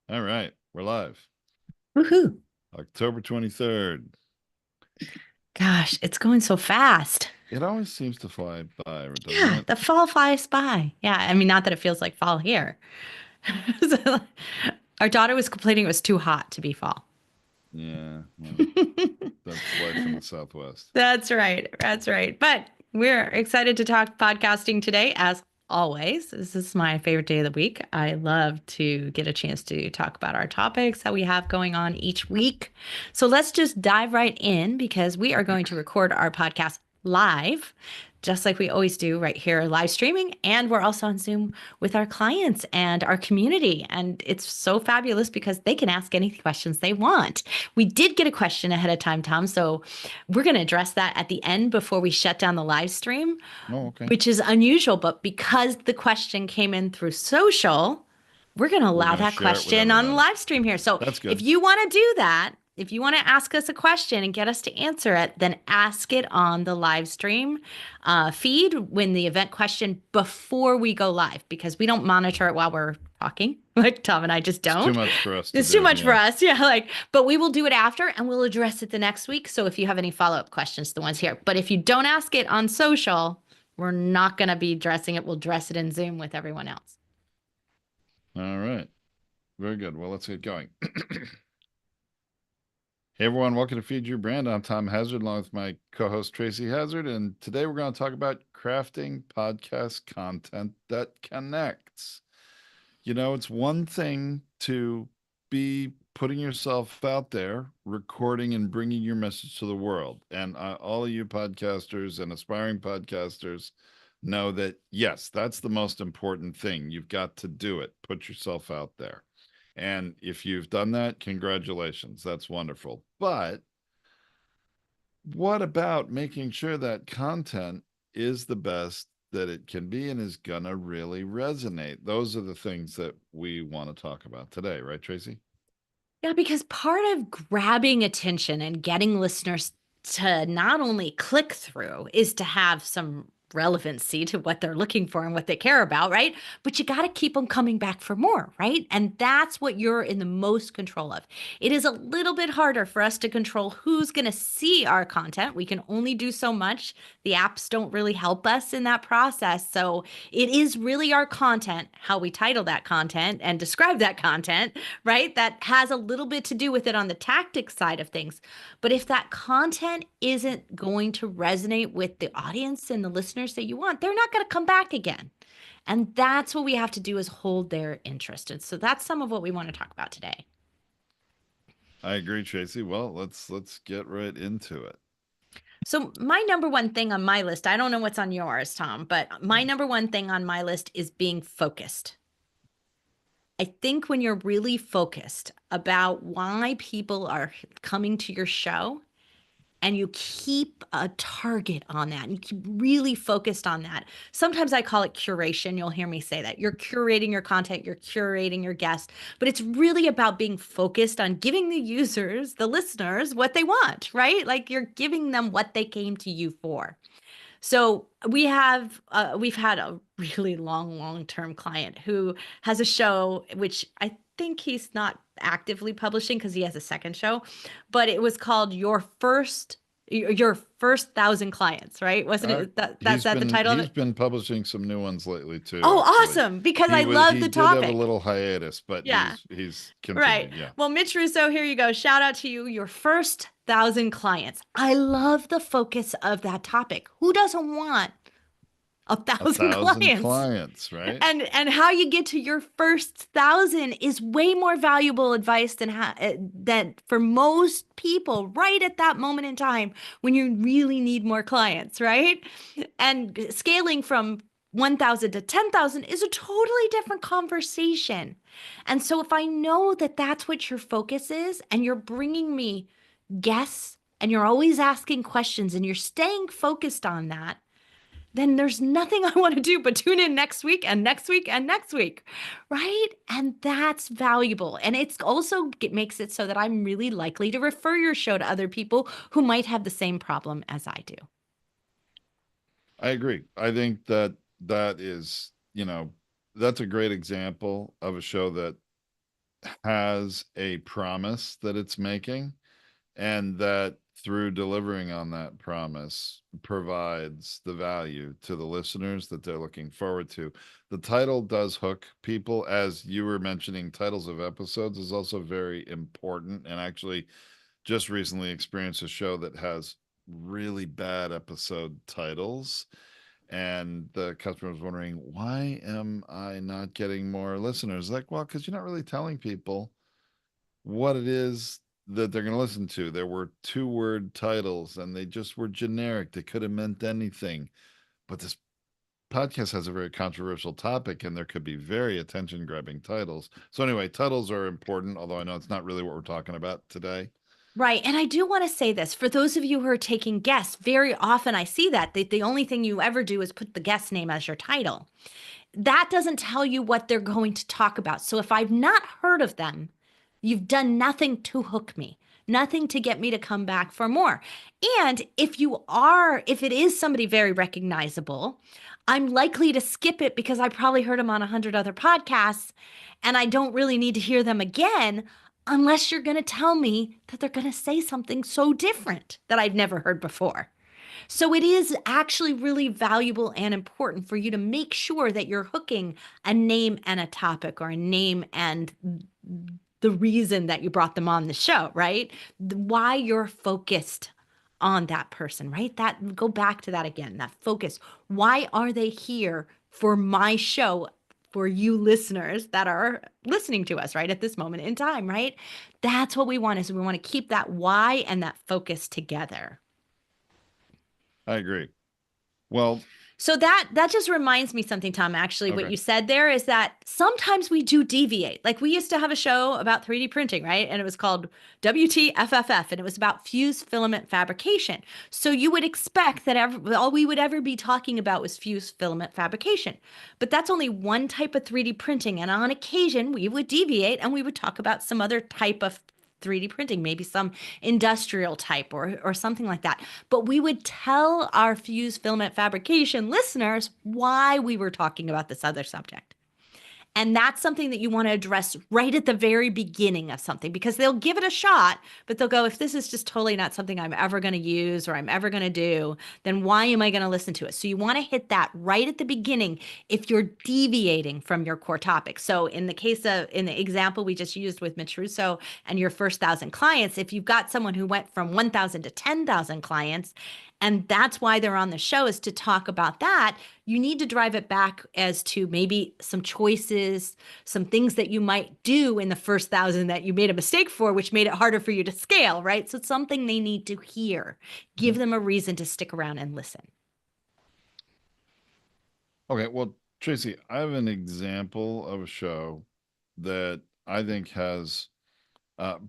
All right, we're live. Woohoo. October 23rd. Gosh, it's going so fast. It always seems to fly by, doesn't Yeah, it? the fall flies by. Yeah, I mean, not that it feels like fall here. So, our daughter was complaining it was too hot to be fall. Yeah, well, that's life in the Southwest. That's right. That's right. But we're excited to talk podcasting today, as always. This is my favorite day of the week. I love to get a chance to talk about our topics that we have going on each week. So let's just dive right in because we are going to record our podcast live, just like we always do right here, live streaming. And we're also on Zoom with our clients and our community. And it's so fabulous because they can ask any questions they want. We did get a question ahead of time, Tom. So we're going to address that at the end before we shut down the live stream, Oh, okay. which is unusual. But because the question came in through social, we're going to We're allow going to that share it with question on the everybody. live stream here. So That's if good. you want to do that, if you want to ask us a question and get us to answer it, then ask it on the live stream feed when the event question before we go live, because we don't monitor it while we're talking. Like Tom and I just It's too don't. much for us to It's too do. much for Yeah. us. Yeah. But we will do it after and we'll address it the next week. So if you have any follow-up questions, the ones here. But if you don't ask it on social, we're not going to be addressing it. We'll address it in Zoom with everyone else. All right. Very good. Well, let's get going. Hey, everyone. Welcome to Feed Your Brand. I'm Tom Hazard, along with my co host, Tracy Hazard. And today we're going to talk about crafting podcast content that connects. It's one thing to be putting yourself out there, recording and bringing your message to the world. And all of you podcasters and aspiring podcasters know that, yes, that's the most important thing. You've got to do it, put yourself out there. And if you've done that, congratulations. That's wonderful. But what about making sure that content is the best that it can be and is gonna really resonate? Those are the things that we want to talk about today, right, Tracy? Yeah, because part of grabbing attention and getting listeners to not only click through is to have some relevancy to what they're looking for and what they care about, right? But you got to keep them coming back for more, right? And that's what you're in the most control of. It is a little bit harder for us to control who's going to see our content. We can only do so much. The apps don't really help us in that process. So it is really our content, how we title that content and describe that content, right? That has a little bit to do with it on the tactics side of things. But if that content isn't going to resonate with the audience and the listeners that you want, they're not going to come back again. And that's what we have to do is hold their interest. And so that's some of what we want to talk about today. I agree, Tracy. Well, let's get right into it. So my number one thing on my list, I don't know what's on yours, Tom, but my number one thing on my list is being focused. I think when you're really focused about why people are coming to your show, and you keep a target on that and you keep really focused on that. Sometimes I call it curation. You'll hear me say that. You're curating your content, you're curating your guests, but it's really about being focused on giving the users, the listeners, what they want, right? Like you're giving them what they came to you for. So we've had a really long-term client who has a show which I think he's not actively publishing because he has a second show, but it was called Your First Thousand Clients, right? Wasn't Uh, it that he's that the been title of he's it? been publishing some new ones lately too, Oh, actually. awesome! Because I He love the did have a topic. little hiatus, but Yeah. he's Right. continued. Yeah. Well, Mitch Russo, here you go. Shout out to you, your first thousand clients. I love the focus of that topic. Who doesn't want a A thousand thousand clients? clients, right? And how you get to your first thousand is way more valuable advice than that for most people right at that moment in time when you really need more clients, right? And scaling from 1,000 to 10,000 is a totally different conversation. And so if I know that that's what your focus is and you're bringing me guests and you're always asking questions and you're staying focused on that, then there's nothing I want to do but tune in next week and next week and next week, right? And that's valuable. And it's also it makes it so that I'm really likely to refer your show to other people who might have the same problem as I do. I agree. I think that is, that's a great example of a show that has a promise that it's making, and that through delivering on that promise provides the value to the listeners that they're looking forward to. The title does hook people, as you were mentioning. Titles of episodes is also very important, and actually just recently experienced a show that has really bad episode titles, and the customer was wondering, why am I not getting more listeners? Like, well, because you're not really telling people what it is that they're going to listen to. There were two-word titles and they just were generic. They could have meant anything. But this podcast has a very controversial topic, and there could be very attention-grabbing titles. So anyway, titles are important, although I know it's not really what we're talking about today. Right. And I do want to say this for those of you who are taking guests, very often I see that the only thing you ever do is put the guest name as your title. That doesn't tell you what they're going to talk about. So if I've not heard of them, you've done nothing to hook me, nothing to get me to come back for more. And if it is somebody very recognizable, I'm likely to skip it because I probably heard them on 100 other podcasts and I don't really need to hear them again unless you're going to tell me that they're going to say something so different that I've never heard before. So it is actually really valuable and important for you to make sure that you're hooking a name and a topic, or a name and the reason that you brought them on the show, right? Why you're focused on that person, right? That go back to that again, that focus. Why are they here for my show? For you listeners that are listening to us right at this moment in time, right? That's what we want, is we want to keep that why and that focus together. I agree. Well, So that just reminds me something, Tom. Actually, what okay. you said there is that sometimes we do deviate. Like we used to have a show about 3D printing, right? And it was called WTFFF, and it was about fused filament fabrication. So you would expect that all we would ever be talking about was fused filament fabrication. But that's only one type of 3D printing, and on occasion we would deviate and we would talk about some other type of 3D printing, maybe some industrial type or something like that. But we would tell our fused filament fabrication listeners why we were talking about this other subject. And that's something that you want to address right at the very beginning of something, because they'll give it a shot, but they'll go, if this is just totally not something I'm ever going to use or I'm ever going to do, then why am I going to listen to it? So you want to hit that right at the beginning if you're deviating from your core topic. So in the example we just used with Mitch Russo and your first 1,000 clients, if you've got someone who went from 1,000 to 10,000 clients, and that's why they're on the show, is to talk about that, you need to drive it back as to maybe some choices, some things that you might do in the first 1,000 that you made a mistake for, which made it harder for you to scale, right? So it's something they need to hear. Give Mhm. them a reason to stick around and listen. Okay. Well, Tracy, I have an example of a show that I think has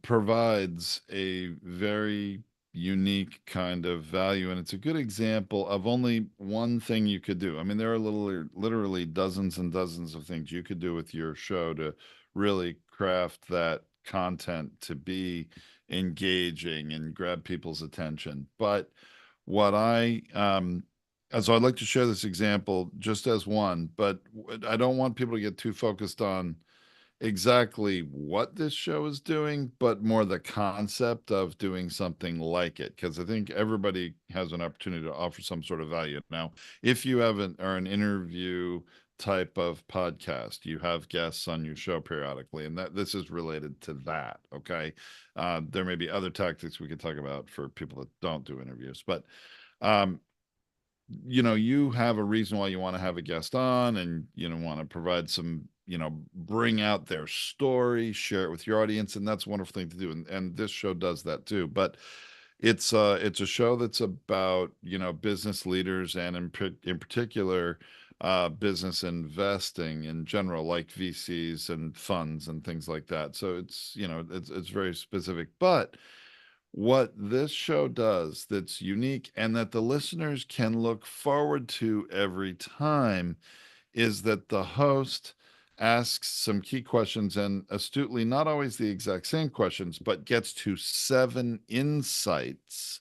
provides a very unique kind of value. And it's a good example of only one thing you could do. I mean, there are literally dozens and dozens of things you could do with your show to really craft that content to be engaging and grab people's attention. But what so I'd like to share this example just as one, but I don't want people to get too focused on exactly what this show is doing, but more the concept of doing something like it. Because I think everybody has an opportunity to offer some sort of value. Now, if you have an interview type of podcast, you have guests on your show periodically, and that this is related to that. Okay, there may be other tactics we could talk about for people that don't do interviews, but um, you have a reason why you want to have a guest on, and want to provide some, bring out their story, share it with your audience, and that's a wonderful thing to do. And this show does that too. But it's a show that's about, business leaders, and in particular business investing in general, like VCs and funds and things like that. So it's very specific. But what this show does that's unique, and that the listeners can look forward to every time, is that the host asks some key questions, and astutely, not always the exact same questions, but gets to 7 insights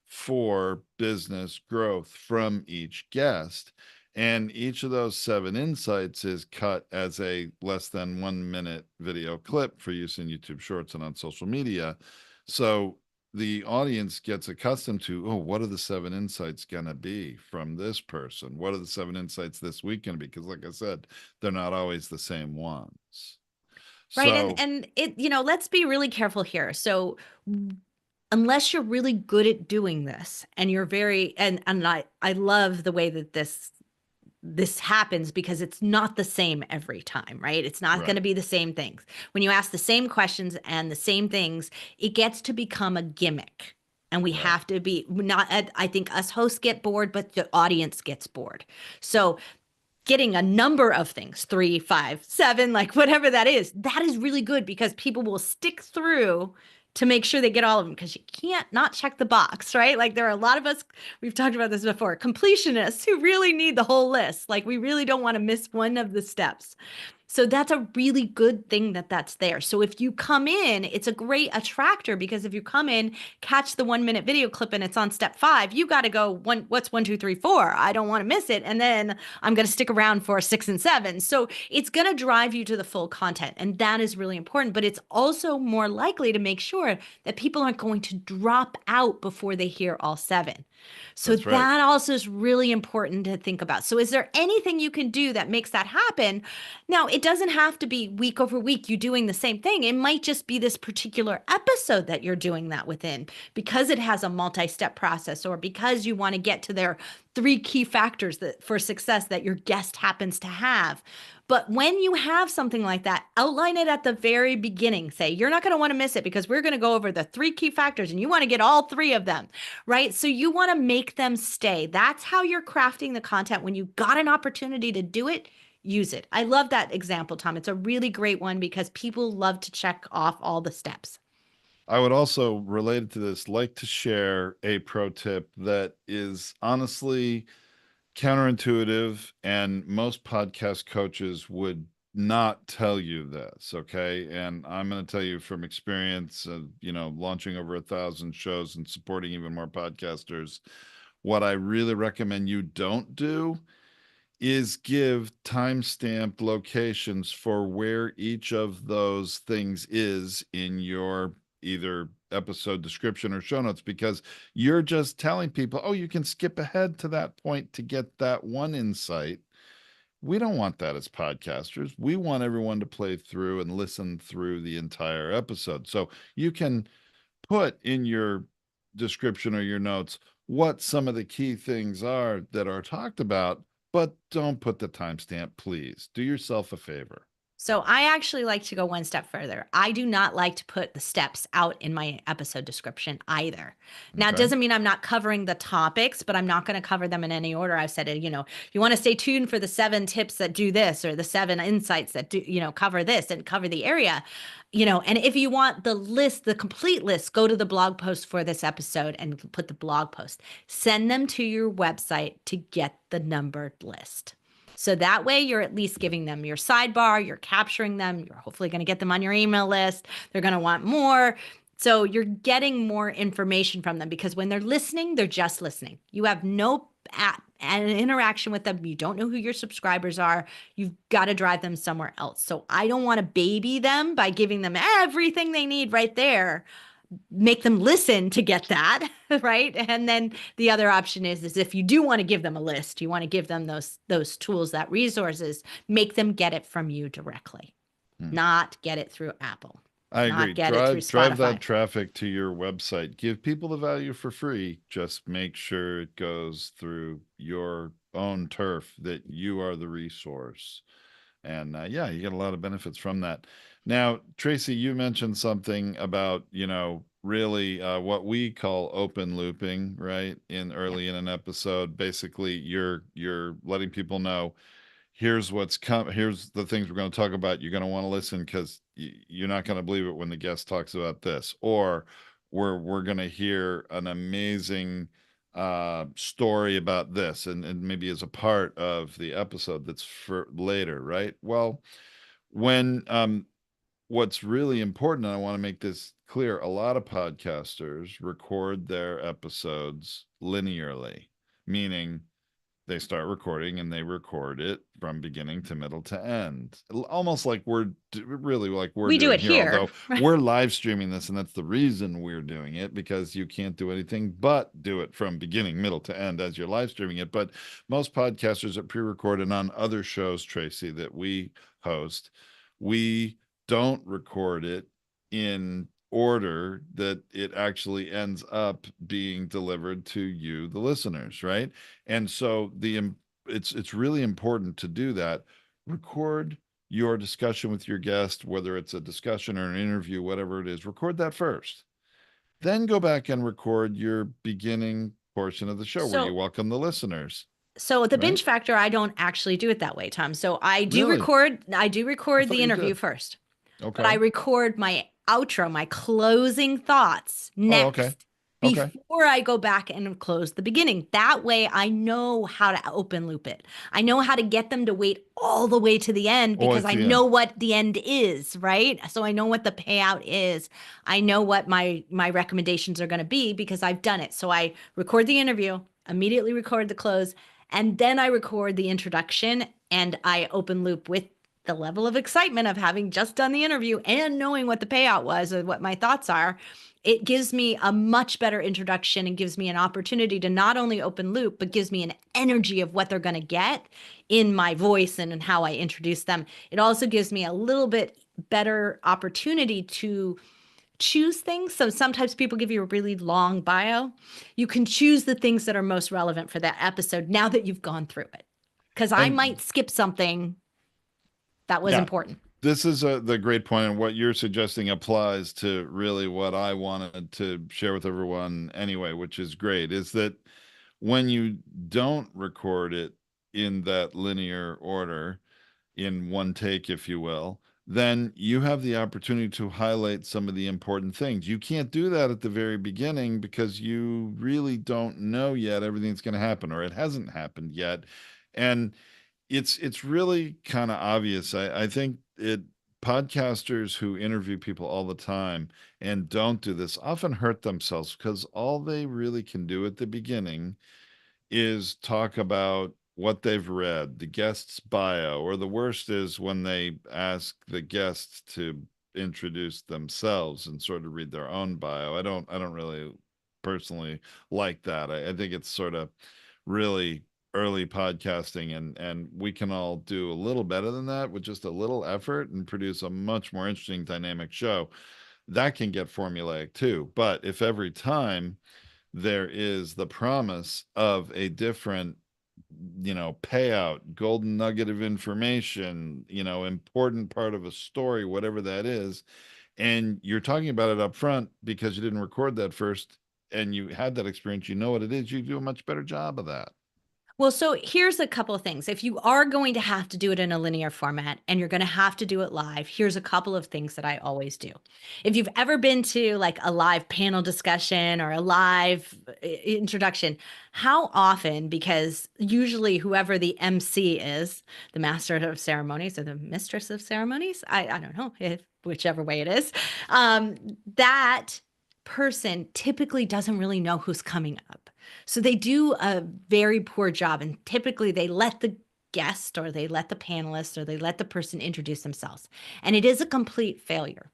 for business growth from each guest. And each of those 7 insights is cut as a less than 1 minute video clip for use in YouTube Shorts and on social media. So the audience gets accustomed to, oh, what are the 7 insights going to be from this person? What are the 7 insights this week going to be? Because, like I said, they're not always the same ones. Right. And So, and it, let's be really careful here. So unless you're really good at doing this and you're very and I love the way that this happens because it's not the same every time, right? It's not going right, to be the same things. When you ask the same questions and the same things, it gets to become a gimmick. And we right. have to be not, I think us hosts get bored, but the audience gets bored. So getting a number of things, 3, 5, 7, like whatever that is really good because people will stick through to make sure they get all of them because you can't not check the box, right? Like there are a lot of us, we've talked about this before, completionists who really need the whole list. Like we really don't want to miss one of the steps. So that's a really good thing that that's there. So if you come in, it's a great attractor because if you come in, catch the 1 minute video clip and it's on step 5, you got to go what's 1, 2, 3, 4. I don't want to miss it. And then I'm going to stick around for 6 and 7. So it's going to drive you to the full content. And that is really important. But it's also more likely to make sure that people aren't going to drop out before they hear all 7. So That's right. that also is really important to think about. So is there anything you can do that makes that happen? Now, it doesn't have to be week over week you doing the same thing. It might just be this particular episode that you're doing that within because it has a multi-step process or because you want to get to their 3 key factors that for success that your guest happens to have. But when you have something like that, outline it at the very beginning. Say, you're not going to want to miss it because we're going to go over the 3 key factors and you want to get all 3 of them, right? So you want to make them stay. That's how you're crafting the content. When you got an opportunity to do it, use it. I love that example, Tom. It's a really great one because people love to check off all the steps. I would also, related to this, like to share a pro tip that is honestly counterintuitive, and most podcast coaches would not tell you this. Okay. And I'm going to tell you from experience of, launching over 1,000 shows and supporting even more podcasters. What I really recommend you don't do is give time-stamped locations for where each of those things is in your either episode description or show notes, because you're just telling people, oh, you can skip ahead to that point to get that one insight. We don't want that as podcasters. We want everyone to play through and listen through the entire episode. So you can put in your description or your notes what some of the key things are that are talked about, but don't put the timestamp, please. Do yourself a favor. So I actually like to go one step further. I do not like to put the steps out in my episode description either. Now, it Okay. doesn't mean I'm not covering the topics, but I'm not going to cover them in any order. I've said it, you want to stay tuned for the 7 tips that do this or the 7 insights that do, cover this and cover the area. And if you want the list, the complete list, go to the blog post for this episode and put the blog post. Send them to your website to get the numbered list. So that way you're at least giving them your sidebar, you're capturing them, you're hopefully going to get them on your email list. They're going to want more. So you're getting more information from them because when they're listening, they're just listening. You have no an interaction with them. You don't know who your subscribers are. You've got to drive them somewhere else. So I don't want to baby them by giving them everything they need right there, make them listen to get that, right? And then the other option is if you do want to give them a list, you want to give them those tools, that resources, make them get it from you directly, Hmm. not get it through Apple, I agree. not get it through Drive that Spotify. traffic to your website. Give people the value for free. Just make sure it goes through your own turf, that you are the resource. And yeah, you get a lot of benefits from that. Now, Tracy, you mentioned something about, really what we call open looping, right? In Yep. early in an episode. Basically, you're letting people know, here's what's come, here's the things we're going to talk about. You're going to want to listen because you're not going to believe it when the guest talks about this, or we're going to hear an amazing story about this, and maybe as a part of the episode that's for later, right? Well, when what's really important, and I want to make this clear, a lot of podcasters record their episodes linearly, meaning they start recording and they record it from beginning to middle to end, almost like really like we're We do doing it here, here. although we're live streaming this, and that's the reason we're doing it, because you can't do anything but do it from beginning, middle to end as you're live streaming it. But most podcasters are pre-recorded on other shows, Tracy, that we host. We don't record it in order that it actually ends up being delivered to you, the listeners, right? And so it's really important to do that. Record your discussion with your guest, whether it's a discussion or an interview, whatever it is, record that first. Then go back and record your beginning portion of the show where you So welcome the listeners, So the right? binge factor, I don't actually do it that way, Tom. So Really? I do I record thought the you interview did. first, but I Okay. record my outro, my closing thoughts Oh, okay. next Okay. before I go back and close the beginning. That way I know how to open loop it. I know how to get them to wait all the way to the end Oh, because at I the know end. what the end is, right? So I know what the payout is. I know what my recommendations are going to be because I've done it. So I record the interview, immediately record the close, and then I record the introduction and I open loop with the level of excitement of having just done the interview and knowing what the payout was or what my thoughts are. It gives me a much better introduction and gives me an opportunity to not only open loop, but gives me an energy of what they're going to get in my voice and in how I introduce them. It also gives me a little bit better opportunity to choose things. So sometimes people give you a really long bio. You can choose the things that are most relevant for that episode now that you've gone through it. Because I And might skip something that was yeah, important. this is the great point, and what you're suggesting applies to really what I wanted to share with everyone anyway, which is great, is that when you don't record it in that linear order, in one take, if you will, then you have the opportunity to highlight some of the important things. You can't do that at the very beginning because you really don't know yet everything that's going to happen, or it hasn't happened yet. And it's really kind of obvious. I think it podcasters who interview people all the time and don't do this often hurt themselves because all they really can do at the beginning is talk about what they've read, the guest's bio, or the worst is when they ask the guests to introduce themselves and sort of read their own bio. I don't really personally like that. I think it's sort of really early podcasting, and we can all do a little better than that with just a little effort and produce a much more interesting dynamic show. That can get formulaic too. But if every time there is the promise of a different, payout, golden nugget of information, important part of a story, whatever that is, and you're talking about it up front because you didn't record that first and you had that experience, you know what it is, you do a much better job of that. Well, so here's a couple of things. If you are going to have to do it in a linear format and you're going to have to do it live, here's a couple of things that I always do. If you've ever been to like a live panel discussion or a live introduction, how often, because usually whoever the MC is, the master of ceremonies or the mistress of ceremonies, I don't know, if whichever way it is, that person typically doesn't really know who's coming up. So they do a very poor job, and typically they let the guest or they let the panelist or they let the person introduce themselves. And it is a complete failure.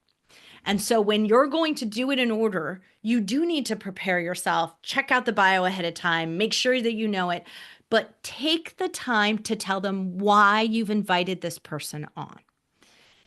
And so when you're going to do it in order, you do need to prepare yourself, check out the bio ahead of time, make sure that you know it, but take the time to tell them why you've invited this person on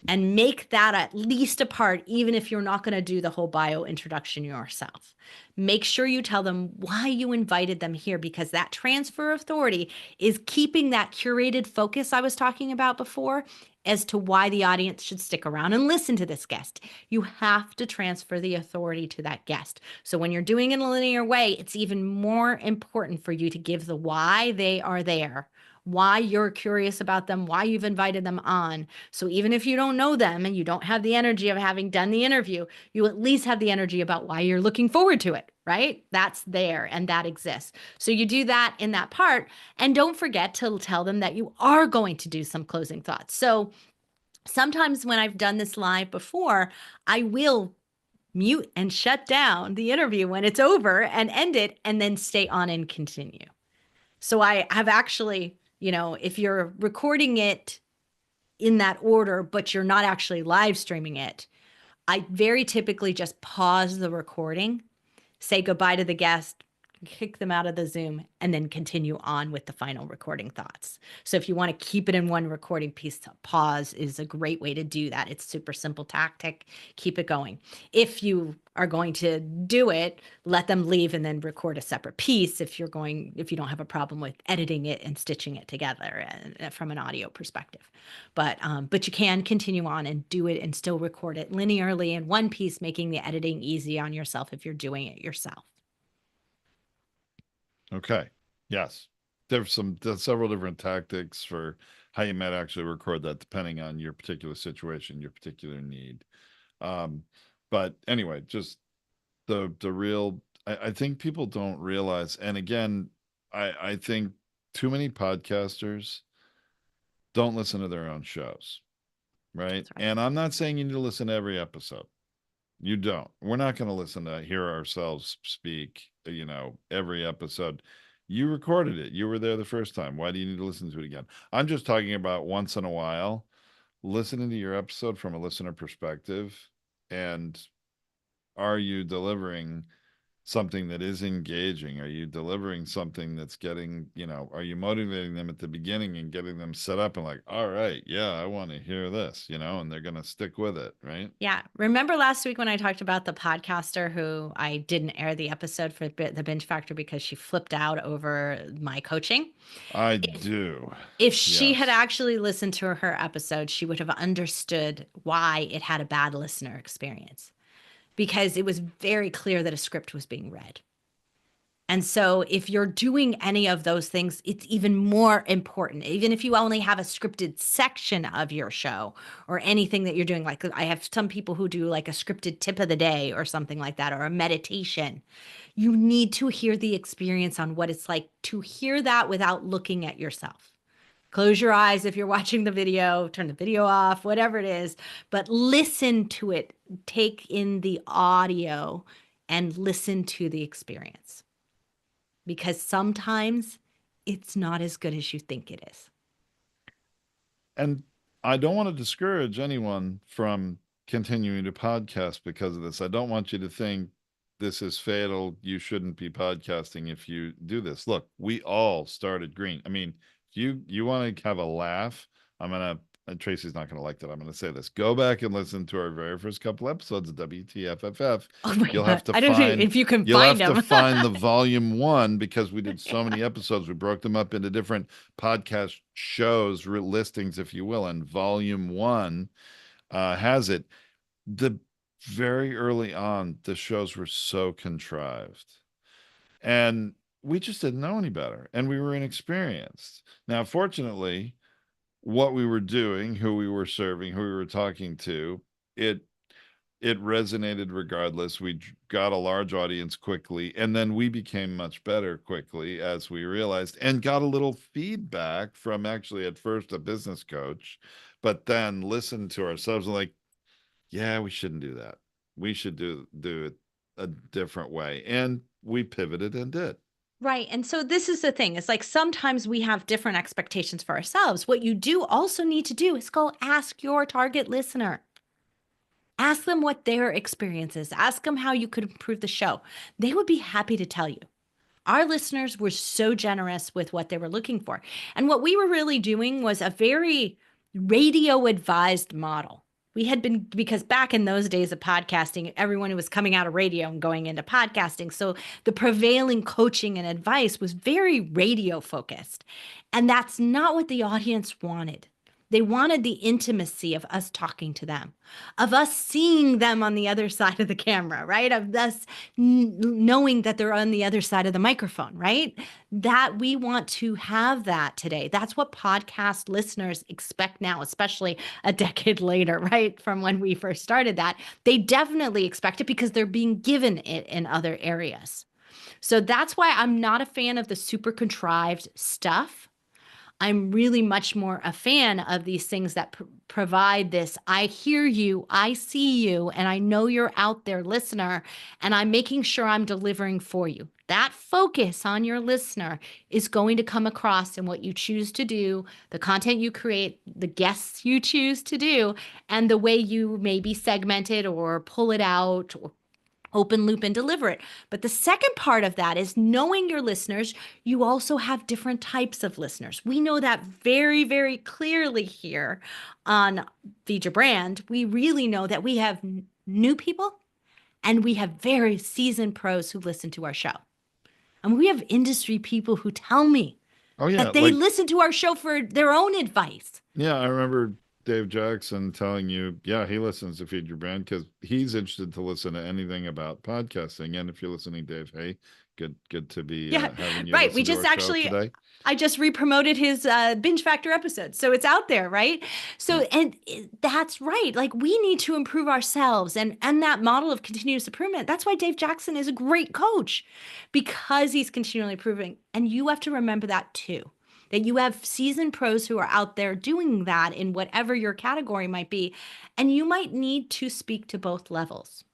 and make that at least a part, even if you're not going to do the whole bio introduction yourself. Make sure you tell them why you invited them here because that transfer of authority is keeping that curated focus I was talking about before as to why the audience should stick around and listen to this guest. You have to transfer the authority to that guest. So when you're doing it in a linear way, it's even more important for you to give the why they are there, why you're curious about them, why you've invited them on. So even if you don't know them and you don't have the energy of having done the interview, you at least have the energy about why you're looking forward to it, right? That's there and that exists. So you do that in that part. And don't forget to tell them that you are going to do some closing thoughts. So sometimes when I've done this live before, I will mute and shut down the interview when it's over and end it and then stay on and continue. So I have actually, if you're recording it in that order, but you're not actually live streaming it, I very typically just pause the recording, say goodbye to the guest, kick them out of the Zoom, and then continue on with the final recording thoughts. So if you want to keep it in one recording piece, pause is a great way to do that. It's super simple tactic. Keep it going. If you are going to do it, let them leave and then record a separate piece if you don't have a problem with editing it and stitching it together from an audio perspective. But you can continue on and do it and still record it linearly in one piece, making the editing easy on yourself if you're doing it yourself. Okay. Yes. There's several different tactics for how you might actually record that depending on your particular situation, your particular need. Um, but anyway, just the real I think people don't realize, and again, I think too many podcasters don't listen to their own shows, right? That's right. And I'm not saying you need to listen to every episode. You don't. We're not going to listen to hear ourselves speak, every episode. You recorded it. You were there the first time. Why do you need to listen to it again? I'm just talking about once in a while, listening to your episode from a listener perspective. And are you delivering something that is engaging? Are you delivering something that's are you motivating them at the beginning and getting them set up and like, all right, yeah, I want to hear this, and they're going to stick with it, right? Yeah. Remember last week when I talked about the podcaster who I didn't air the episode for the Binge Factor because she flipped out over my coaching? I If do. if she had Yes. actually listened to her episode, she would have understood why it had a bad listener experience because it was very clear that a script was being read. And so, if you're doing any of those things, it's even more important. Even if you only have a scripted section of your show or anything that you're doing, like I have some people who do like a scripted tip of the day or something like that, or a meditation. You need to hear the experience on what it's like to hear that without looking at yourself. Close your eyes if you're watching the video, turn the video off, whatever it is, but listen to it. Take in the audio and listen to the experience because sometimes it's not as good as you think it is. And I don't want to discourage anyone from continuing to podcast because of this. I don't want you to think this is fatal. You shouldn't be podcasting if you do this. Look, we all started green. I mean, if you want to have a laugh, I'm gonna Tracy's not gonna like that. I'm gonna say this. Go back and listen to our very first couple episodes of WTFFF. Oh my You'll God. have to I don't know find if you can you'll find have to them. find the volume one because we did so many episodes. We broke them up into different podcast shows, listings, if you will, and volume one has it. The very early on, the shows were so contrived, and we just didn't know any better, and we were inexperienced. Now, fortunately, what we were doing, who we were serving, who we were talking to, it it resonated regardless. We got a large audience quickly, and then we became much better quickly as we realized and got a little feedback from actually at first a business coach, but then listened to ourselves and like, yeah, we shouldn't do that. We should do it a different way. And we pivoted and did. Right. And so this is the thing. It's like sometimes we have different expectations for ourselves. What you do also need to do is go ask your target listener. Ask them what their experience is. Ask them how you could improve the show. They would be happy to tell you. Our listeners were so generous with what they were looking for. And what we were really doing was a very radio advised model. We had been, because back in those days of podcasting, everyone was coming out of radio and going into podcasting. So the prevailing coaching and advice was very radio focused. And that's not what the audience wanted. They wanted the intimacy of us talking to them, of us seeing them on the other side of the camera, right? Of us knowing that they're on the other side of the microphone, right? That we want to have that today. That's what podcast listeners expect now, especially a decade later, right? From when we first started that. They definitely expect it because they're being given it in other areas. So that's why I'm not a fan of the super contrived stuff. I'm really much more a fan of these things that provide this I hear you, I see you, and I know you're out there, listener, and I'm making sure I'm delivering for you. That focus on your listener is going to come across in what you choose to do, the content you create, the guests you choose to do, and the way you maybe segment it or pull it out or open loop and deliver it. But the second part of that is knowing your listeners. You also have different types of listeners. We know that very, very clearly here on Feed Your Brand. We really know that we have new people and we have very seasoned pros who listen to our show. And we have industry people who tell me Oh yeah, that they like listen to our show for their own advice. yeah, I remember Dave Jackson telling you, yeah, he listens to Feed Your Brand because he's interested to listen to anything about podcasting. And if you're listening, Dave, hey, good to be Yeah, having you right. We listen to just our show actually, today. I just re-promoted his Binge Factor episode. So it's out there, right? So, Yeah. and that's right. Like we need to improve ourselves and that model of continuous improvement. That's why Dave Jackson is a great coach because he's continually improving. And you have to remember that too. That you have seasoned pros who are out there doing that in whatever your category might be. And you might need to speak to both levels.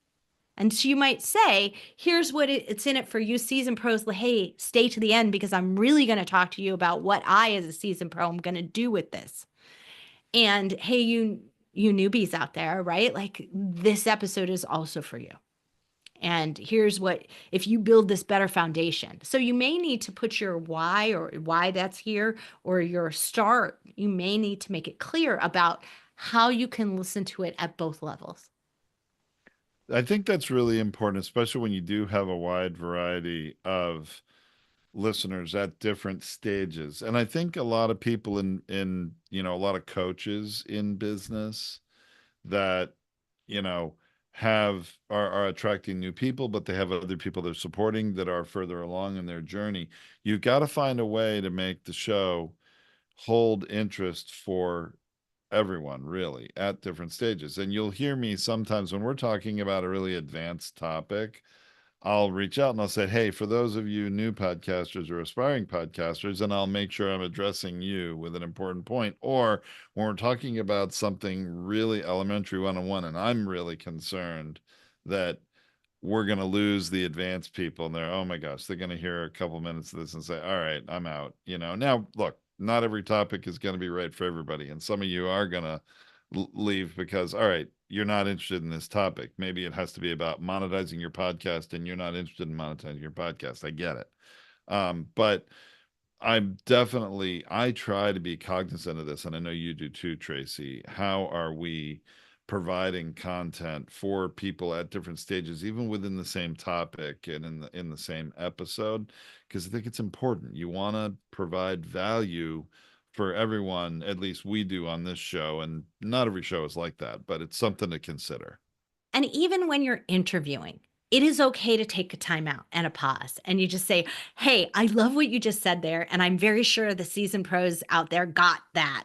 And so you might say, here's what it's in it for you seasoned pros. Hey, stay to the end because I'm really going to talk to you about what I, as a seasoned pro, am going to do with this. And hey, you newbies out there, right? Like this episode is also for you. And here's what, if you build this better foundation. So you may need to put your why or why that's here or your start. You may need to make it clear about how you can listen to it at both levels. I think that's really important, especially when you do have a wide variety of listeners at different stages. And I think a lot of people in a lot of coaches in business that you know are attracting new people, but they have other people they're supporting that are further along in their journey. You've got to find a way to make the show hold interest for everyone really at different stages. And you'll hear me sometimes when we're talking about a really advanced topic, I'll reach out and I'll say, hey, for those of you new podcasters or aspiring podcasters, and I'll make sure I'm addressing you with an important point. Or when we're talking about something really elementary 101, and I'm really concerned that we're going to lose the advanced people and they're, oh my gosh, they're going to hear a couple minutes of this and say, all right, I'm out. Now look, not every topic is going to be right for everybody. And some of you are going to leave because, all right, you're not interested in this topic. Maybe it has to be about monetizing your podcast and you're not interested in monetizing your podcast. I get it. But I try to be cognizant of this, and I know you do too, Tracy. How are we providing content for people at different stages, even within the same topic and in the same episode? Because I think it's important. You want to provide value for everyone, at least we do on this show, and not every show is like that, but it's something to consider. And even when you're interviewing, it is okay to take a time out and a pause. And you just say, hey, I love what you just said there. And I'm very sure the seasoned pros out there got that.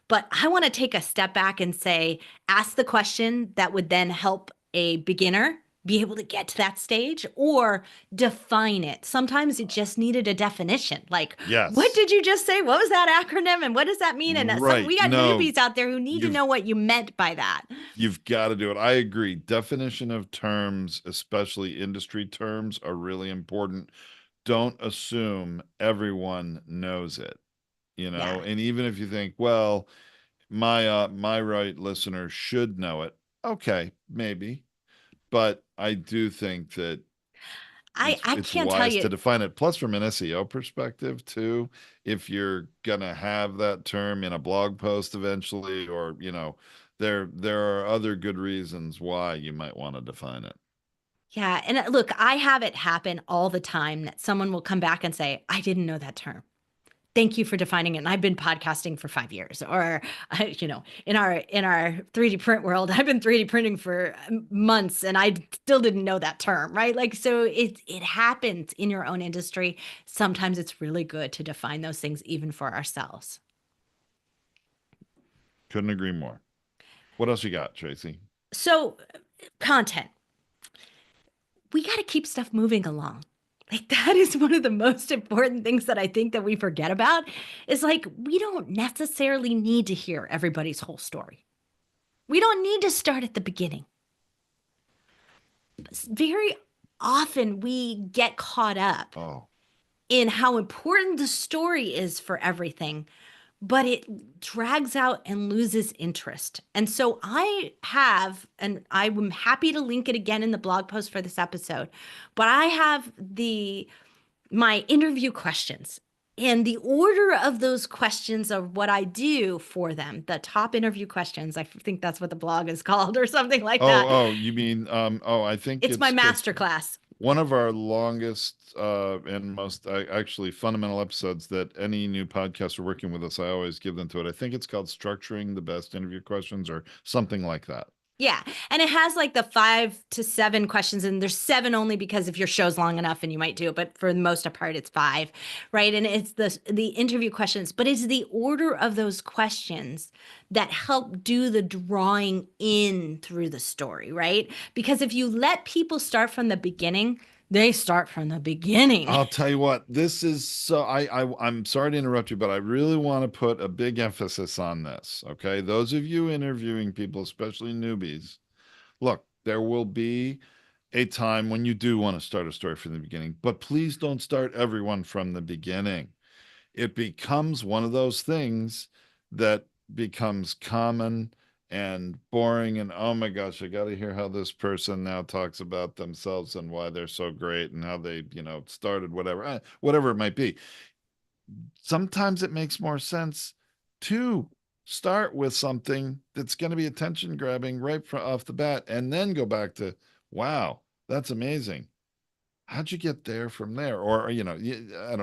But I want to take a step back and say, ask the question that would then help a beginner be able to get to that stage or define it. Sometimes it just needed a definition. Like, what Yes, did you just say? What was that acronym? And what does that mean? And right. we got No, newbies out there who need to you've know what you meant by that. You've got to do it. I agree. Definition of terms, especially industry terms, are really important. Don't assume everyone knows it, Yeah. and even if you think, well, my right listener should know it. Okay, maybe. But I do think that it's I it's can't tell wise to you. define it. Plus, from an SEO perspective, too, if you're gonna have that term in a blog post eventually, or there are other good reasons why you might want to define it. Yeah. And look, I have it happen all the time that someone will come back and say, I didn't know that term. Thank you for defining it. And I've been podcasting for 5 years. Or, in our 3D print world, I've been 3D printing for months and I still didn't know that term, right? Like, so it happens in your own industry. Sometimes it's really good to define those things even for ourselves. Couldn't agree more. What else you got, Tracy? So, content. We got to keep stuff moving along. Like that is one of the most important things that I think that we forget about is like we don't necessarily need to hear everybody's whole story. We don't need to start at the beginning. Very often we get caught up Oh, in how important the story is for everything, but it drags out and loses interest. And so I have, and I'm happy to link it again in the blog post for this episode, but I have my interview questions. And the order of those questions are what I do for them, the top interview questions. I think that's what the blog is called or something like that. you mean, I think It's my it's master class. one of our longest and most actually fundamental episodes that any new podcaster working with us, I always give them to it. I think it's called Structuring the Best Interview Questions or something like that. Yeah. And it has like the 5 to 7 questions, and there's 7 only because if your show's long enough and you might do it, but for the most part, it's 5, right? And it's the interview questions, but it's the order of those questions that help do the drawing in through the story, right? Because if you let people start from the beginning, they start from the beginning. I'll tell you what, this is so I'm sorry to interrupt you, but I really want to put a big emphasis on this. Okay. Those of you interviewing people, especially newbies, look, there will be a time when you do want to start a story from the beginning, but please don't start everyone from the beginning. It becomes one of those things that becomes common and boring, and oh my gosh, I got to hear how this person now talks about themselves and why they're so great and how they, started whatever it might be. Sometimes it makes more sense to start with something that's going to be attention grabbing off the bat and then go back to, wow, that's amazing. How'd you get there from there? Or, I don't know,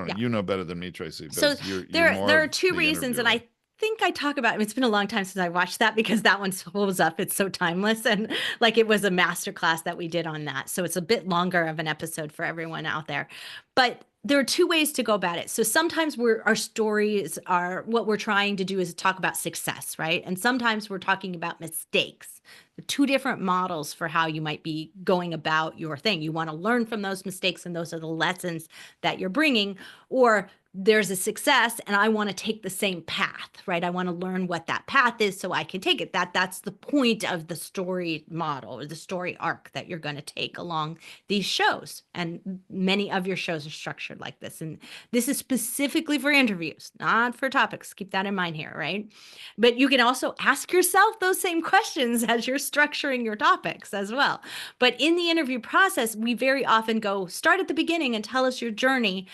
Yeah. you know better than me, Tracy, So because you're more there are of two the reasons, and interviewer. I think I talk about. It's been a long time since I watched that because that one holds up. It's so timeless, and like it was a master class that we did on that. So it's a bit longer of an episode for everyone out there. But there are 2 ways to go about it. So sometimes our stories are what we're trying to do is talk about success, right? And sometimes we're talking about mistakes. The 2 different models for how you might be going about your thing. You want to learn from those mistakes, and those are the lessons that you're bringing, or there's a success and I want to take the same path, right? I want to learn what that path is so I can take it. That's the point of the story model or the story arc that you're going to take along these shows. And many of your shows are structured like this. And this is specifically for interviews, not for topics. Keep that in mind here, right? But you can also ask yourself those same questions as you're structuring your topics as well. But in the interview process, we very often go start at the beginning and tell us your journey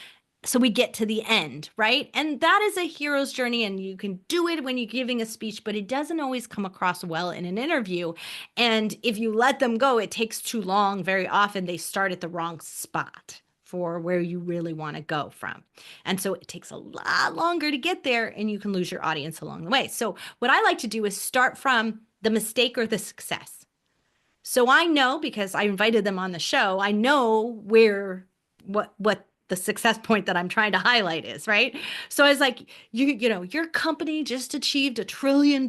so we get to the end, right? And that is a hero's journey, and you can do it when you're giving a speech, but it doesn't always come across well in an interview. And if you let them go, it takes too long. Very often they start at the wrong spot for where you really want to go from. And so it takes a lot longer to get there, and you can lose your audience along the way. So what I like to do is start from the mistake or the success. So I know, because I invited them on the show, I know what the success point that I'm trying to highlight is, right? So I was like, your company just achieved $1 trillion.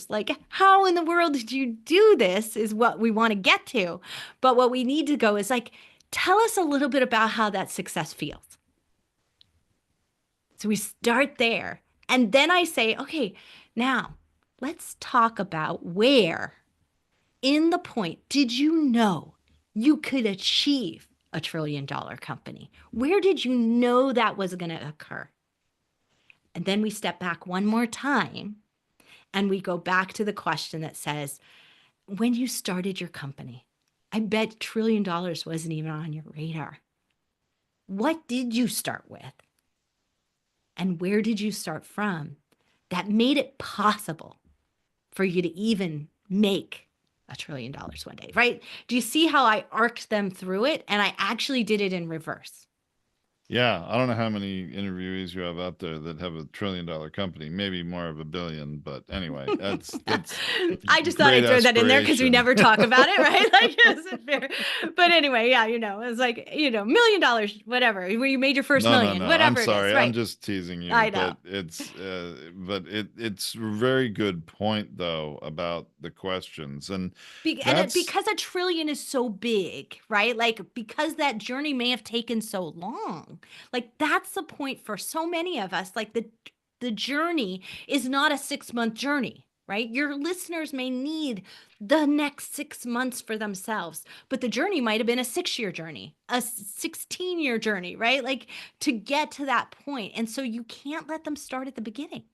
Like, how in the world did you do this is what we want to get to. But what we need to go is like, tell us a little bit about how that success feels. So we start there. And then I say, okay, now let's talk about where in the point did you know you could achieve $1 trillion company? Where did you know that was going to occur? And then we step back one more time and we go back to the question that says, when you started your company, I bet $1 trillion wasn't even on your radar. What did you start with? And where did you start from that made it possible for you to even make $1 trillion one day, right? Do you see how I arced them through it? And I actually did it in reverse. Yeah, I don't know how many interviewees you have out there that have $1 trillion company, maybe more of $1 billion, but anyway, that's I just thought great I'd throw that in there because we aspiration. never talk about it, right? Like, is it fair? But anyway, yeah, it's like, $1 million, whatever. Where you made your first No, no, million, no. I'm whatever it is, sorry. I'm right? just teasing you, I know. but it's a very good point though about the questions. And that's Because a trillion is so big, right? Like, because that journey may have taken so long. Like, that's the point for so many of us. Like, the journey is not a 6-month journey, right? Your listeners may need the next 6 months for themselves, but the journey might have been a 6-year journey, a 16-year journey, right? Like, to get to that point. And so you can't let them start at the beginning,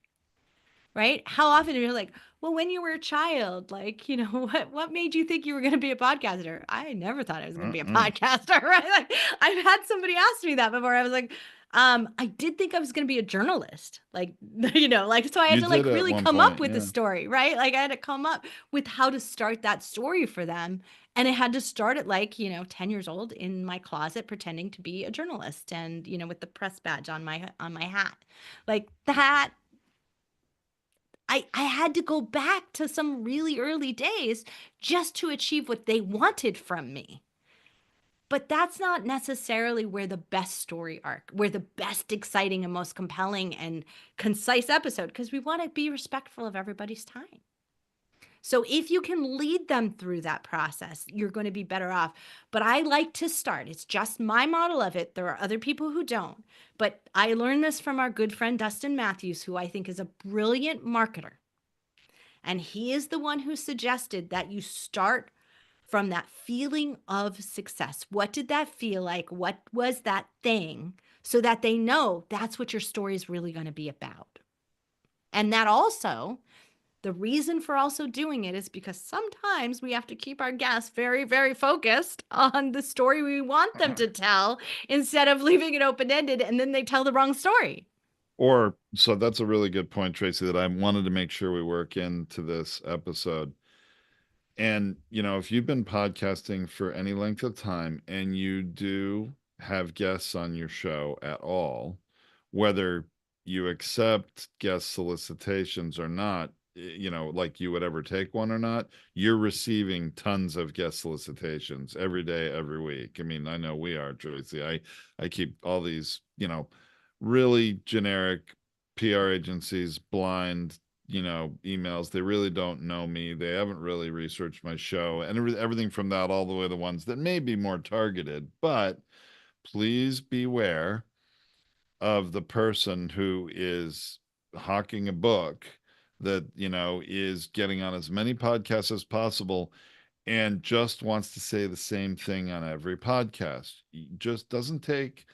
right? How often are you like, well, when you were a child, like, what made you think you were going to be a podcaster? I never thought I was going to be a uh-uh. podcaster, right? Like, I've had somebody ask me that before. I was like, I did think I was going to be a journalist. Like, like, so I had You to did like at really one come up point, with a yeah. story, right? Like, I had to come up with how to start that story for them. And it had to start at like, 10 years old in my closet pretending to be a journalist and, with the press badge on my hat. Like that I had to go back to some really early days just to achieve what they wanted from me. But that's not necessarily where the best story arc, where the best exciting and most compelling and concise episode, because we want to be respectful of everybody's time. So if you can lead them through that process, you're going to be better off. But I like to start. It's just my model of it. There are other people who don't. But I learned this from our good friend Dustin Matthews, who I think is a brilliant marketer. And he is the one who suggested that you start from that feeling of success. What did that feel like? What was that thing? So that they know that's what your story is really going to be about. And that also, the reason for also doing it is because sometimes we have to keep our guests very, very focused on the story we want them to tell instead of leaving it open ended and then they tell the wrong story. Or so that's a really good point, Tracy, that I wanted to make sure we work into this episode. And, if you've been podcasting for any length of time and you do have guests on your show at all, whether you accept guest solicitations or not, like you would ever take one or not, you're receiving tons of guest solicitations every day, every week. I mean, I know we are, Tracy. I keep all these, really generic PR agencies blind emails. They really don't know me. They haven't really researched my show and everything from that all the way to the ones that may be more targeted. But please beware of the person who is hawking a book that, is getting on as many podcasts as possible and just wants to say the same thing on every podcast. Just doesn't take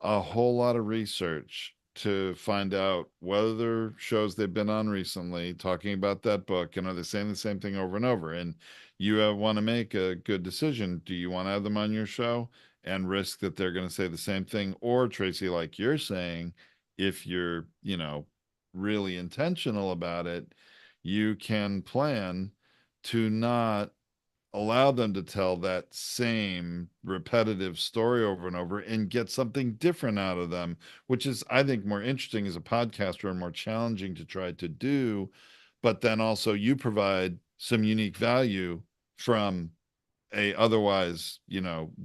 a whole lot of research to find out whether shows they've been on recently talking about that book and are they saying the same thing over and over. And you want to make a good decision. Do you want to have them on your show and risk that they're going to say the same thing? Or, Tracy, like you're saying, if you're, really intentional about it, you can plan to not allow them to tell that same repetitive story over and over and get something different out of them, which is, I think, more interesting as a podcaster and more challenging to try to do. But then also, you provide some unique value from a otherwise,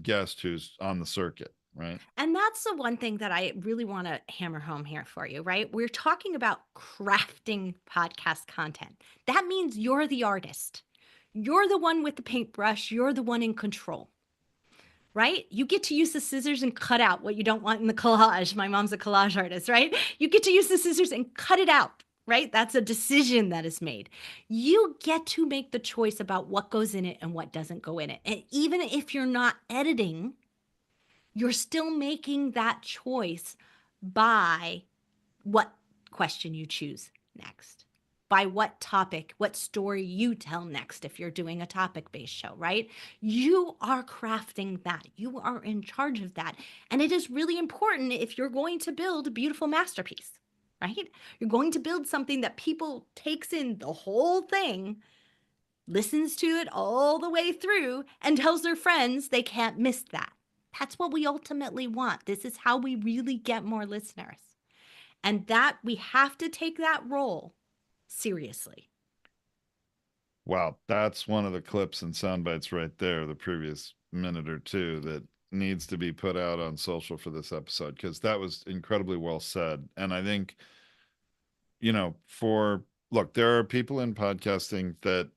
guest who's on the circuit, right? And that's the one thing that I really want to hammer home here for you, right? We're talking about crafting podcast content. That means you're the artist. You're the one with the paintbrush. You're the one in control, right? You get to use the scissors and cut out what you don't want in the collage. My mom's a collage artist, right? You get to use the scissors and cut it out, right? That's a decision that is made. You get to make the choice about what goes in it and what doesn't go in it. And even if you're not editing, you're still making that choice by what question you choose next, by what topic, what story you tell next if you're doing a topic based show, right? You are crafting that. You are in charge of that. And it is really important if you're going to build a beautiful masterpiece, right? You're going to build something that people takes in the whole thing, listens to it all the way through, and tells their friends they can't miss that. That's what we ultimately want. This is how we really get more listeners. And that we have to take that role seriously. Wow, that's one of the clips and sound bites right there, the previous minute or two that needs to be put out on social for this episode because that was incredibly well said. And I think, for look, there are people in podcasting that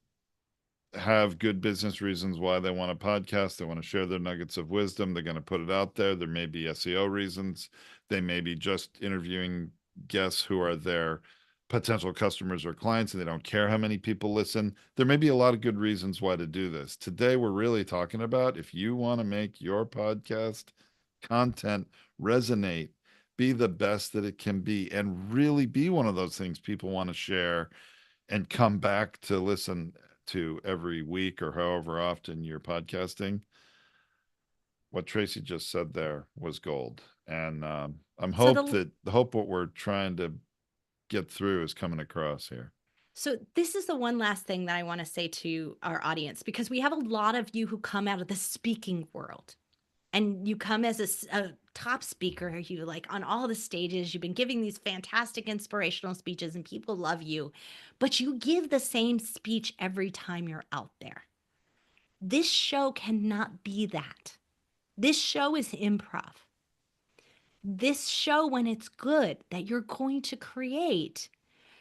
have good business reasons why they want a podcast. They want to share their nuggets of wisdom. They're going to put it out there. There may be SEO reasons. They may be just interviewing guests who are their potential customers or clients and they don't care how many people listen. There may be a lot of good reasons why to do this. Today, we're really talking about if you want to make your podcast content resonate, be the best that it can be, and really be one of those things people want to share and come back to listen to every week or however often you're podcasting. What Tracy just said there was gold, and I'm So hope the that the hope what we're trying to get through is coming across here. So this is the one last thing that I want to say to our audience because we have a lot of you who come out of the speaking world and you come as a top speaker. You like on all the stages, you've been giving these fantastic inspirational speeches and people love you, but you give the same speech every time you're out there. This show cannot be that. This show is improv. This show, when it's good, that you're going to create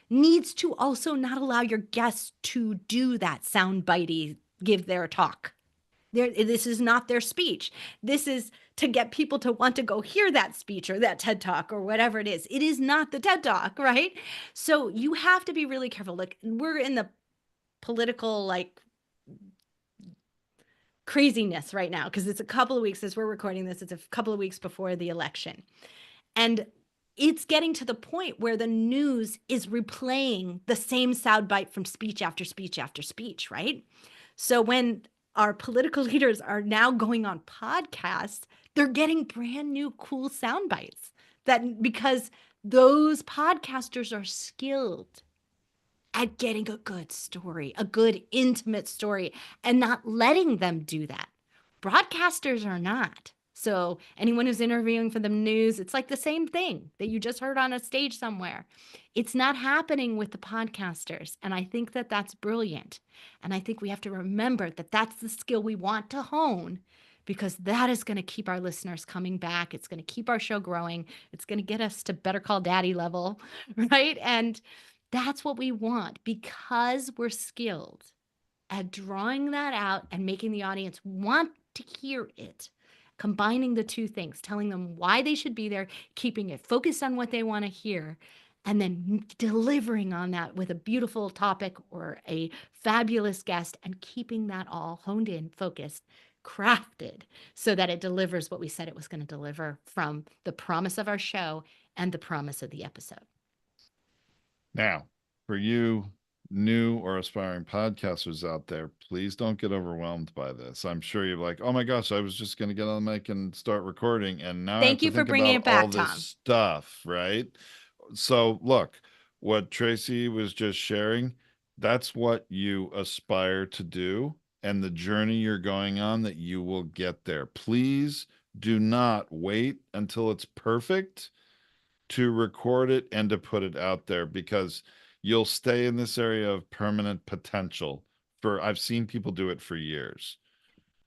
needs to also not allow your guests to do that soundbitey give their talk. This is not their speech. This is to get people to want to go hear that speech or that TED talk or whatever it is. It is not the TED talk, right? So you have to be really careful. Like we're in the political like craziness right now because it's a couple of weeks as we're recording this. It's a couple of weeks before the election. And it's getting to the point where the news is replaying the same soundbite from speech after speech after speech, right? So when our political leaders are now going on podcasts, they're getting brand new cool sound bites that because those podcasters are skilled at getting a good story, a good intimate story, and not letting them do that. Broadcasters are not. So, anyone who's interviewing for the news, it's like the same thing that you just heard on a stage somewhere. It's not happening with the podcasters. And I think that that's brilliant. And I think we have to remember that that's the skill we want to hone because that is going to keep our listeners coming back. It's going to keep our show growing. It's going to get us to Better Call Daddy level, right? And that's what we want because we're skilled at drawing that out and making the audience want to hear it. Combining the two things, telling them why they should be there, keeping it focused on what they want to hear, and then delivering on that with a beautiful topic or a fabulous guest and keeping that all honed in, focused, crafted so that it delivers what we said it was going to deliver from the promise of our show and the promise of the episode. Now, for you new or aspiring podcasters out there, please don't get overwhelmed by this. I'm sure you're like, oh my gosh, I was just going to get on the mic and start recording. And now I have Thank to you for think bringing about it all back, this Tom. stuff, right? So, look, what Tracy was just sharing, that's what you aspire to do and the journey you're going on that you will get there. Please do not wait until it's perfect to record it and to put it out there because you'll stay in this area of permanent potential for I've seen people do it for years.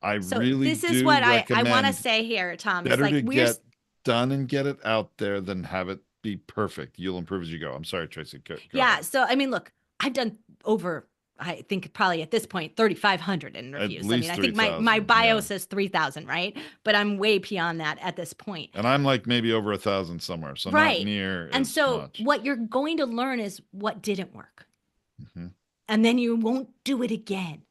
I So really this is do what I want to recommend say here, Tom, is better like to we're get done and get it out there than have it be perfect. You'll improve as you go. I'm sorry, Tracy. Go yeah. ahead. So I mean, look, I've done over I think probably at this point 3,500 At interviews. I mean, least I think my 3,000. bio Yeah. says 3,000, right? But I'm way beyond that at this point. And I'm like maybe over 1,000 somewhere. So not Right. near And as so much. what you're going to learn is what didn't work. Mm-hmm. And then you won't do it again.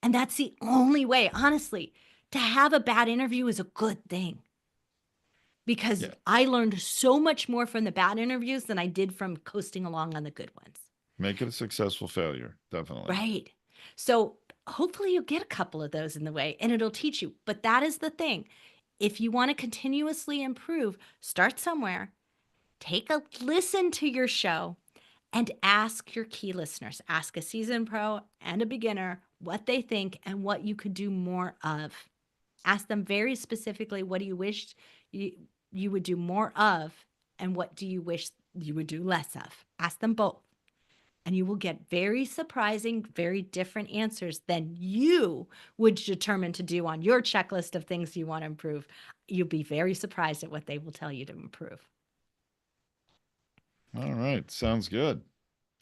And that's the only way, honestly. To have a bad interview is a good thing because Yeah. I learned so much more from the bad interviews than I did from coasting along on the good ones. Make it a successful failure. Definitely. Right. So hopefully you'll get a couple of those in the way and it'll teach you. But that is the thing. If you want to continuously improve, start somewhere, take a listen to your show and ask your key listeners, ask a seasoned pro and a beginner what they think and what you could do more of. Ask them very specifically, what do you wish you, you would do more of, and what do you wish you would do less of? Ask them both. And you will get very surprising, very different answers than you would determine to do on your checklist of things you want to improve. You'll be very surprised at what they will tell you to improve. All right. Sounds good.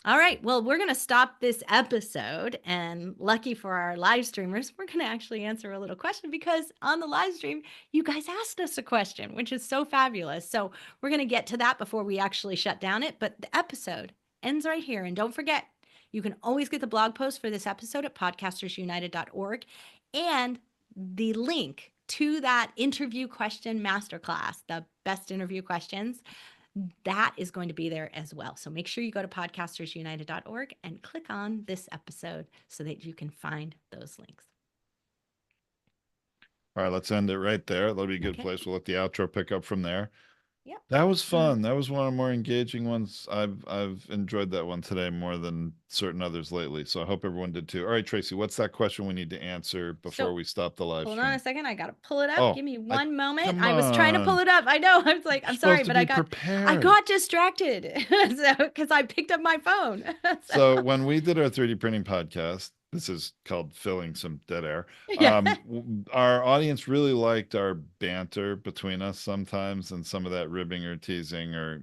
All right. Well, we're going to stop this episode. And lucky for our live streamers, we're going to actually answer a little question because on the live stream, you guys asked us a question, which is so fabulous. So we're going to get to that before we actually shut down it. But the episode ends right here. And don't forget, you can always get the blog post for this episode at podcastersunited.org and the link to that interview question masterclass, the best interview questions that is going to be there as well. So make sure you go to podcastersunited.org and click on this episode so that you can find those links. All right, let's end it right there. That'll be a good Okay. place. We'll let the outro pick up from there. Yep. That was fun. That was one of the more engaging ones. I've enjoyed that one today more than certain others lately. So I hope everyone did too. All right, Tracy, what's that question we need to answer before So we stop the live hold stream? on a second. I got to pull it up. Oh, Give me one moment. come I was trying to pull on. it up. I know. I was like, You're I'm sorry, supposed to but be I prepared. got distracted. So because I picked up my phone. So when we did our 3D printing podcast, this is called filling some dead air. Yeah. Our audience really liked our banter between us sometimes, and some of that ribbing or teasing, or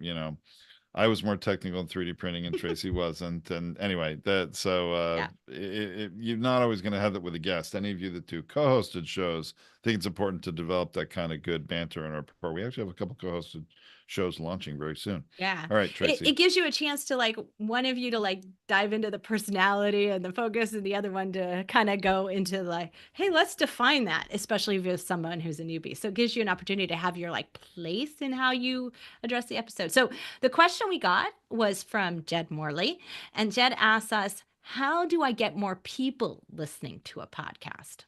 I was more technical in 3D printing and Tracy wasn't. And anyway, Yeah. you're not always going to have that with a guest. Any of you that do co-hosted shows, I think it's important to develop that kind of good banter in our rapport. We actually have a couple co-hosted shows launching very soon. Yeah. All right, Tracy. It gives you a chance to like one of you to like dive into the personality and the focus, and the other one to kind of go into like, hey, let's define that, especially if it's someone who's a newbie. So it gives you an opportunity to have your like place in how you address the episode. So the question we got was from Jed Morley, and Jed asks us, how do I get more people listening to a podcast?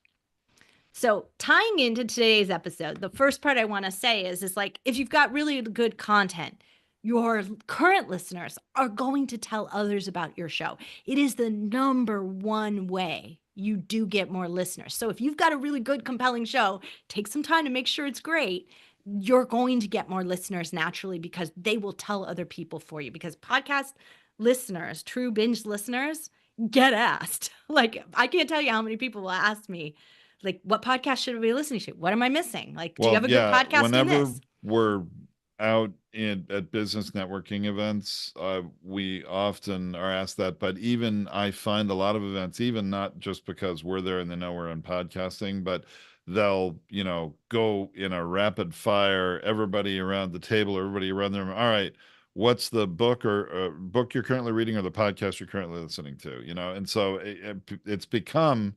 So, tying into today's episode, the first part I want to say is like if you've got really good content, your current listeners are going to tell others about your show. It is the number one way you do get more listeners. So, if you've got a really good, compelling show, take some time to make sure it's great. You're going to get more listeners naturally because they will tell other people for you. Because podcast listeners, true binge listeners, get asked. Like, I can't tell you how many people will ask me, like, what podcast should we be listening to? What am I missing? Like, do you have a good podcast in whenever this? we're out at business networking events, we often are asked that. But even I find a lot of events, even not just because we're there and they know we're in podcasting, but they'll go in a rapid fire, everybody around the table, everybody around them. All right, what's the book or book you're currently reading, or the podcast you're currently listening to? And so it's become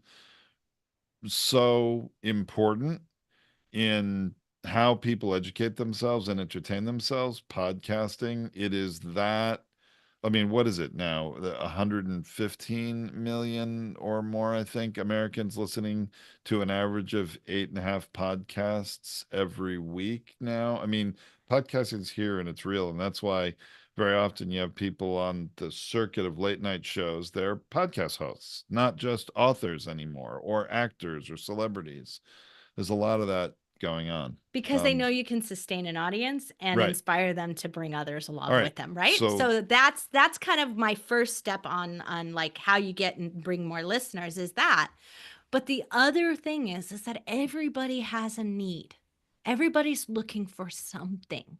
so important in how people educate themselves and entertain themselves. Podcasting, it is that. I mean, what is it now? 115 million or more, I think, Americans listening to an average of 8.5 podcasts every week now. I mean, podcasting is here and it's real. And that's why very often you have people on the circuit of late night shows. They're podcast hosts, not just authors anymore, or actors or celebrities. There's a lot of that going on. Because they know you can sustain an audience and Right. inspire them to bring others All along right. with them, right? So So that's kind of my first step on like how you get and bring more listeners is that. But the other thing is that everybody has a need. Everybody's looking for something.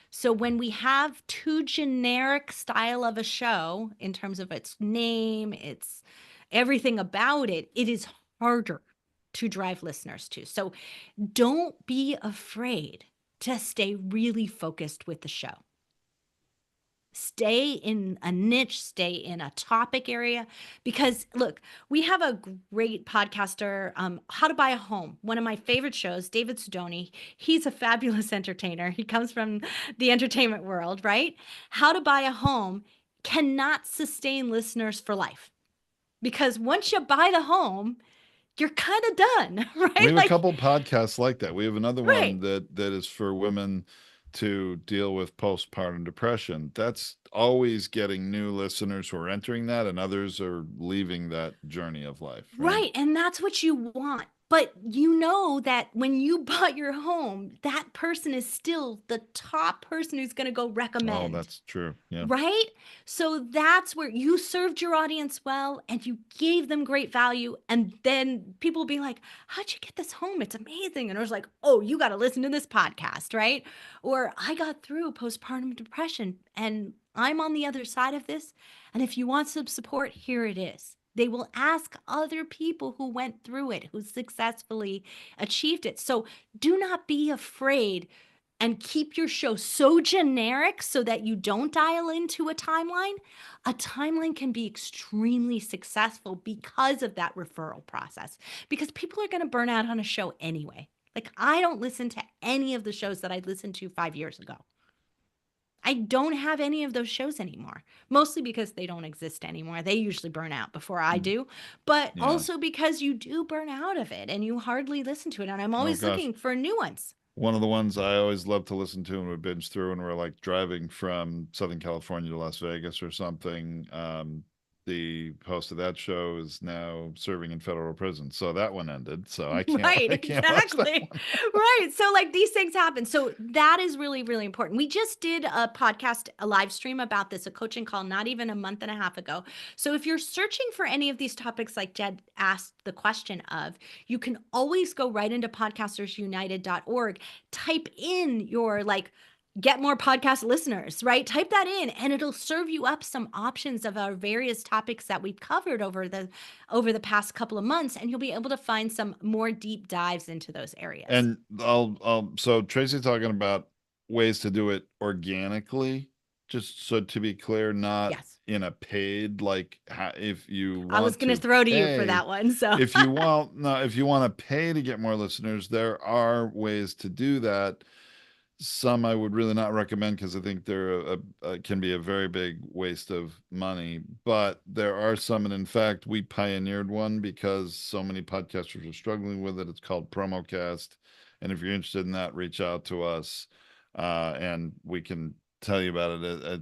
So when we have too generic style of a show in terms of its name, its everything about it, it is harder to drive listeners to. So don't be afraid to stay really focused with the show. Stay in a niche, stay in a topic area. Because look, we have a great podcaster, How to Buy a Home, one of my favorite shows, David Sidoni. He's a fabulous entertainer. He comes from the entertainment world, right? How to Buy a Home cannot sustain listeners for life. Because once you buy the home, you're kind of done, right? we have a couple podcasts like that. We have another one Right. that is for women to deal with postpartum depression. That's always getting new listeners who are entering that, and others are leaving that journey of life, right? Right. And that's what you want. But you know that when you bought your home, that person is still the top person who's going to go Oh, recommend. that's true. Yeah. Right? So that's where you served your audience well and you gave them great value. And then people will be like, how'd you get this home? It's amazing. And I was like, oh, you got to listen to this podcast, right? Or I got through postpartum depression and I'm on the other side of this. And if you want some support, here it is. They will ask other people who went through it, who successfully achieved it. So do not be afraid and keep your show so generic so that you don't dial into a timeline can be extremely successful because of that referral process. Because people are going to burn out on a show anyway. Like, I don't listen to any of the shows that I listened to 5 years ago. I don't have any of those shows anymore, mostly because they don't exist anymore. They usually burn out before I Mm. do, but Yeah. also because you do burn out of it and you hardly listen to it. And I'm Oh always gosh. looking for new ones. One of the ones I always love to listen to and would binge through, and we're like driving from Southern California to Las Vegas or something. The host of that show is now serving in federal prison, so that one ended. So I can't, Right, I can't watch that exactly. one. Right. So, like, these things happen. So, that is really, really important. We just did a podcast, a live stream about this, a coaching call, not even a month and a half ago. So, if you're searching for any of these topics, like Jed asked the question of, you can always go right into podcastersunited.org, type in your like, get more podcast listeners, right? Type that in and it'll serve you up some options of our various topics that we've covered over the past couple of months, and you'll be able to find some more deep dives into those areas. And so Tracy's talking about ways to do it organically, just so to be clear, not Yes. in a paid, like if you I was want going to to throw to you for pay, that one. So, if you want, no, if you want to pay to get more listeners, there are ways to do that. Some I would really not recommend because I think they're can be a very big waste of money. But there are some, and in fact, we pioneered one because so many podcasters are struggling with it. It's called PromoCast, and if you're interested in that, reach out to us, and we can tell you about it. I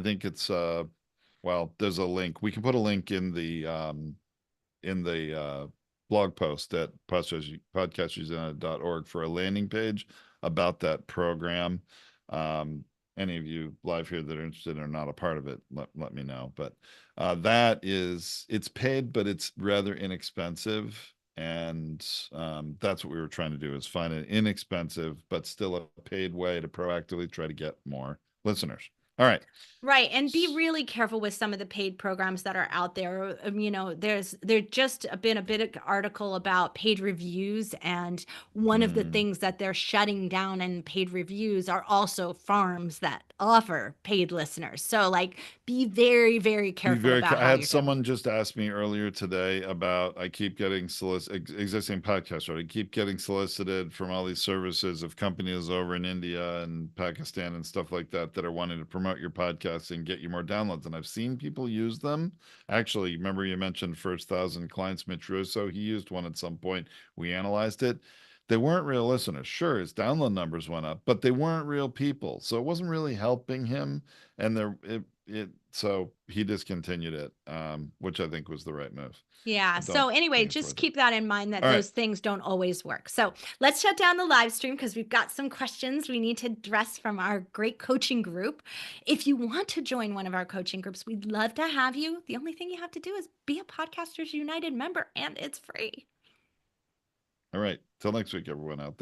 think it's well, there's a link. We can put a link in the blog post at podcastersunited.org for a landing page about that program. Um, any of you live here that are interested and are not a part of it, let me know. But it's paid, but it's rather inexpensive. And that's what we were trying to do is find an inexpensive, but still a paid way to proactively try to get more listeners. All right. right, and be really careful with some of the paid programs that are out there. There just been a bit of article about paid reviews, and one of the Hmm. things that they're shutting down in paid reviews are also farms that offer paid listeners. So, like, be very, very Be careful very. about I how had you're doing. someone just ask me earlier today about. I keep getting existing podcasts. Right, I keep getting solicited from all these services of companies over in India and Pakistan and stuff like that that are wanting to promote your podcast and get you more downloads. And I've seen people use them. Actually, remember you mentioned First Thousand Clients, Mitch Russo. He used one at some point. We analyzed it. They weren't real listeners. Sure, his download numbers went up, but they weren't real people. So it wasn't really helping him. And so he discontinued it, which I think was the right move. Yeah. I don't So anyway, think it's just worth it. keep that in mind that All right. those things don't always work. So let's shut down the live stream because we've got some questions we need to address from our great coaching group. If you want to join one of our coaching groups, we'd love to have you. The only thing you have to do is be a Podcasters United member, and it's free. All right. Till next week, everyone out there.